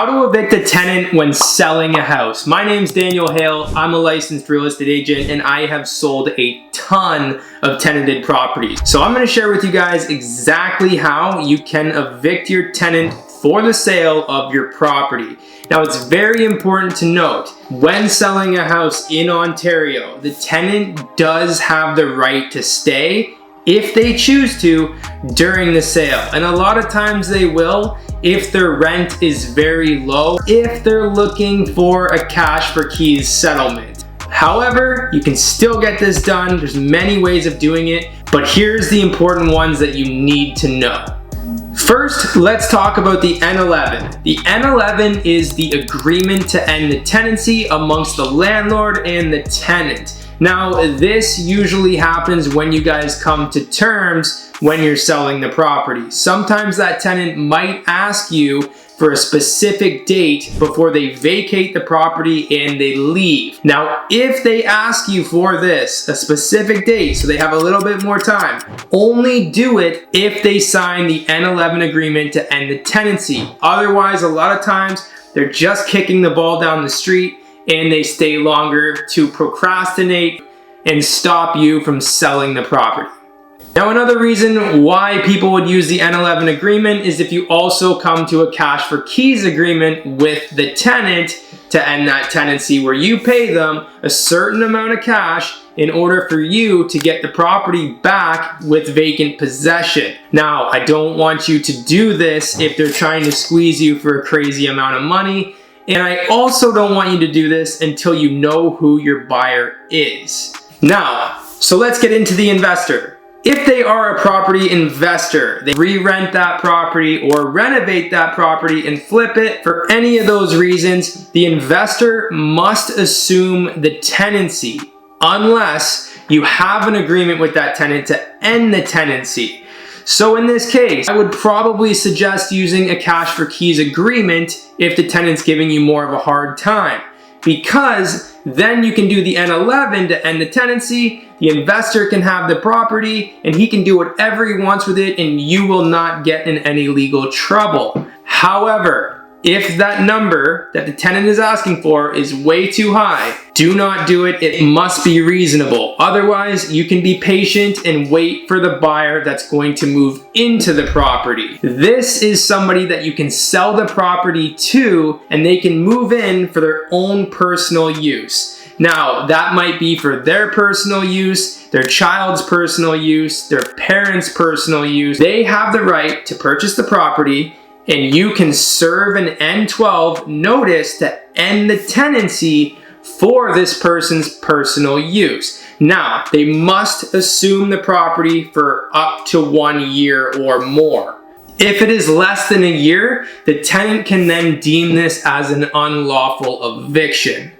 How to evict a tenant when selling a house. My name's Daniel Hale. I'm a licensed real estate agent and I have sold a ton of tenanted properties. So I'm going to share with you guys exactly how you can evict your tenant for the sale of your property. Now, it's very important to note, when selling a house in Ontario, the tenant does have the right to stay if they choose to during the sale. And a lot of times they will if their rent is very low, if they're looking for a cash for keys settlement. However, you can still get this done. There's many ways of doing it, but here's the important ones that you need to know. First, let's talk about the N11. The N11 is the agreement to end the tenancy amongst the landlord and the tenant. Now, this usually happens when you guys come to terms when you're selling the property. Sometimes that tenant might ask you for a specific date before they vacate the property and they leave. Now, if they ask you for this, a specific date, so they have a little bit more time, only do it if they sign the N11 agreement to end the tenancy. Otherwise, a lot of times, they're just kicking the ball down the street and they stay longer to procrastinate and stop you from selling the property. Now, another reason why people would use the N11 agreement is if you also come to a cash for keys agreement with the tenant to end that tenancy, where you pay them a certain amount of cash in order for you to get the property back with vacant possession. Now, I don't want you to do this if they're trying to squeeze you for a crazy amount of money. And I also don't want you to do this until you know who your buyer is. Now, so let's get into the investor. If they are a property investor, they re-rent that property or renovate that property and flip it for any of those reasons, the investor must assume the tenancy unless you have an agreement with that tenant to end the tenancy. So in this case, I would probably suggest using a cash for keys agreement if the tenant's giving you more of a hard time, because then you can do the N11 to end the tenancy, the investor can have the property, and he can do whatever he wants with it, and you will not get in any legal trouble. However, if that number that the tenant is asking for is way too high, do not do it. It must be reasonable. Otherwise, you can be patient and wait for the buyer that's going to move into the property. This is somebody that you can sell the property to, and they can move in for their own personal use. Now, that might be for their personal use, their child's personal use, their parents' personal use. They have the right to purchase the property, and you can serve an N12 notice to end the tenancy for this person's personal use. Now, they must assume the property for up to 1 year or more. If it is less than a year, the tenant can then deem this as an unlawful eviction.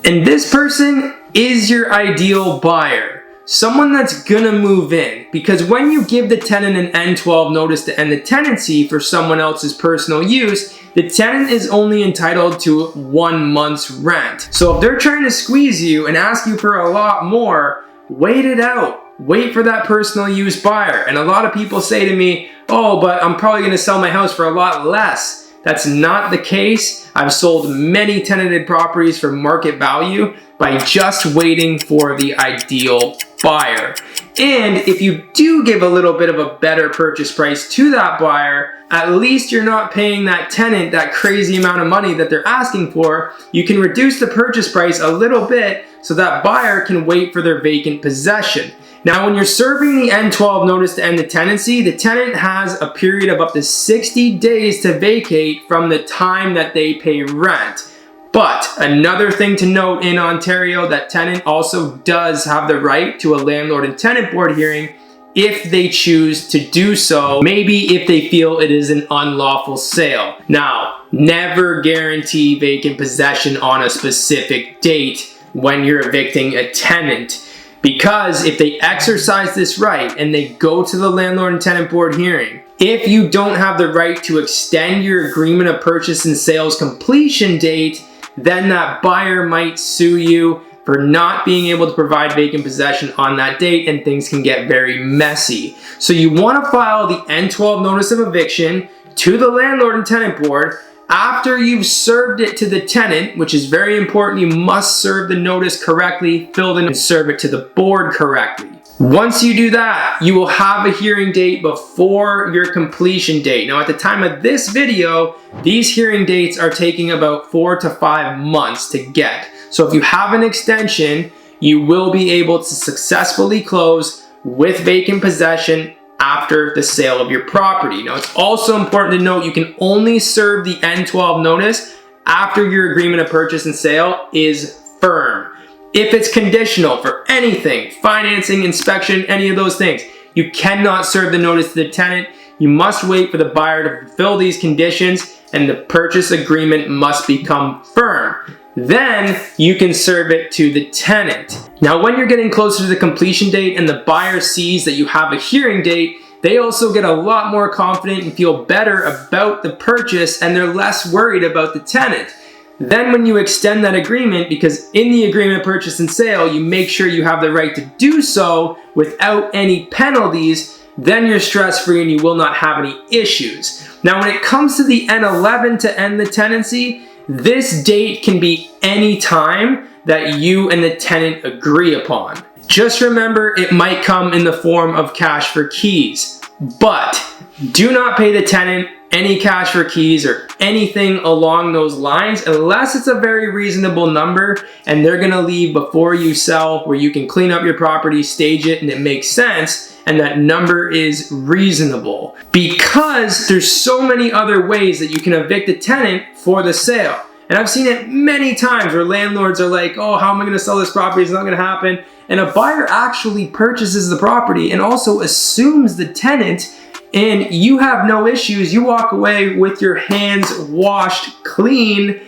And this person is your ideal buyer. Someone that's gonna move in, because when you give the tenant an N12 notice to end the tenancy for someone else's personal use, the tenant is only entitled to 1 month's rent. So if they're trying to squeeze you and ask you for a lot more, wait it out. Wait for that personal use buyer. And a lot of people say to me, oh, but I'm probably gonna sell my house for a lot less. That's not the case. I've sold many tenanted properties for market value by just waiting for the ideal buyer. And if you do give a little bit of a better purchase price to that buyer, at least you're not paying that tenant that crazy amount of money that they're asking for. You can reduce the purchase price a little bit so that buyer can wait for their vacant possession. Now, when you're serving the N12 notice to end the tenancy, the tenant has a period of up to 60 days to vacate from the time that they pay rent. But another thing to note in Ontario, that tenant also does have the right to a landlord and tenant board hearing if they choose to do so, maybe if they feel it is an unlawful sale. Now, never guarantee vacant possession on a specific date when you're evicting a tenant. Because if they exercise this right and they go to the landlord and tenant board hearing, if you don't have the right to extend your agreement of purchase and sales completion date, then that buyer might sue you for not being able to provide vacant possession on that date, and things can get very messy. So you want to file the N12 notice of eviction to the landlord and tenant board After you've served it to the tenant, which is very important, you must serve the notice correctly, fill it and serve it to the board correctly. Once you do that, you will have a hearing date before your completion date. Now, at the time of this video, these hearing dates are taking about 4 to 5 months to get. So if you have an extension, you will be able to successfully close with vacant possession after the sale of your property. Now, it's also important to note you can only serve the N12 notice after your agreement of purchase and sale is firm. If it's conditional for anything, financing, inspection, any of those things, you cannot serve the notice to the tenant. You must wait for the buyer to fulfill these conditions and the purchase agreement must become firm. Then you can serve it to the tenant. Now, when you're getting closer to the completion date and the buyer sees that you have a hearing date, they also get a lot more confident and feel better about the purchase and they're less worried about the tenant. Then when you extend that agreement, because in the agreement of purchase and sale, you make sure you have the right to do so without any penalties, then you're stress-free and you will not have any issues. Now, when it comes to the N11 to end the tenancy, this date can be any time that you and the tenant agree upon. Just remember, it might come in the form of cash for keys, but do not pay the tenant any cash for keys or anything along those lines unless it's a very reasonable number and they're gonna leave before you sell, where you can clean up your property, stage it, and it makes sense, and that number is reasonable. Because there's so many other ways that you can evict a tenant for the sale. And I've seen it many times where landlords are like, oh, how am I gonna sell this property? It's not gonna happen. And a buyer actually purchases the property and also assumes the tenant, and you have no issues. You walk away with your hands washed clean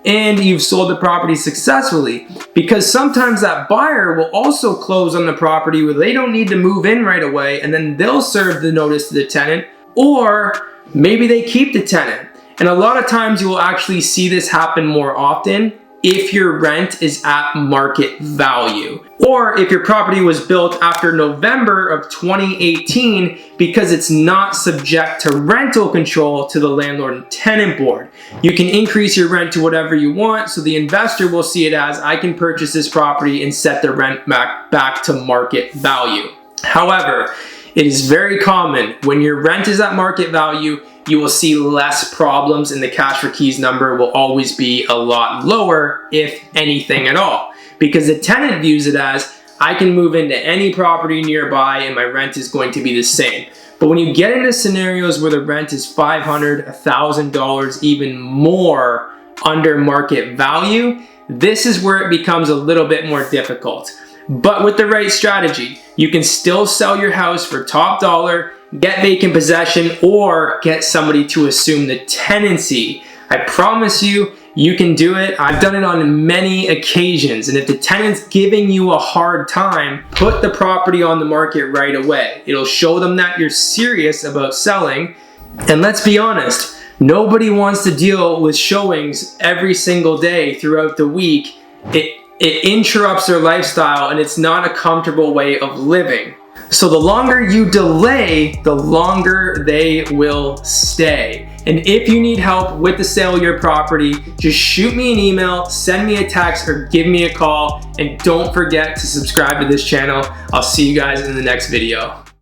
and you've sold the property successfully. Because sometimes that buyer will also close on the property where they don't need to move in right away and then they'll serve the notice to the tenant, or maybe they keep the tenant. And a lot of times you will actually see this happen more often if your rent is at market value, or if your property was built after November of 2018 because it's not subject to rental control to the landlord and tenant board. You can increase your rent to whatever you want, so the investor will see it as, I can purchase this property and set the rent back to market value. However, it is very common when your rent is at market value, you will see less problems and the cash for keys number will always be a lot lower, if anything at all. Because the tenant views it as, I can move into any property nearby and my rent is going to be the same. But when you get into scenarios where the rent is $500, $1,000, even more under market value, this is where it becomes a little bit more difficult. But with the right strategy, you can still sell your house for top dollar, get vacant possession, or get somebody to assume the tenancy. I promise you, you can do it. I've done it on many occasions. And if the tenant's giving you a hard time, put the property on the market right away. It'll show them that you're serious about selling. And let's be honest, nobody wants to deal with showings every single day throughout the week. It interrupts their lifestyle and it's not a comfortable way of living. So the longer you delay, the longer they will stay. And if you need help with the sale of your property, just shoot me an email, send me a text, or give me a call. And don't forget to subscribe to this channel. I'll see you guys in the next video.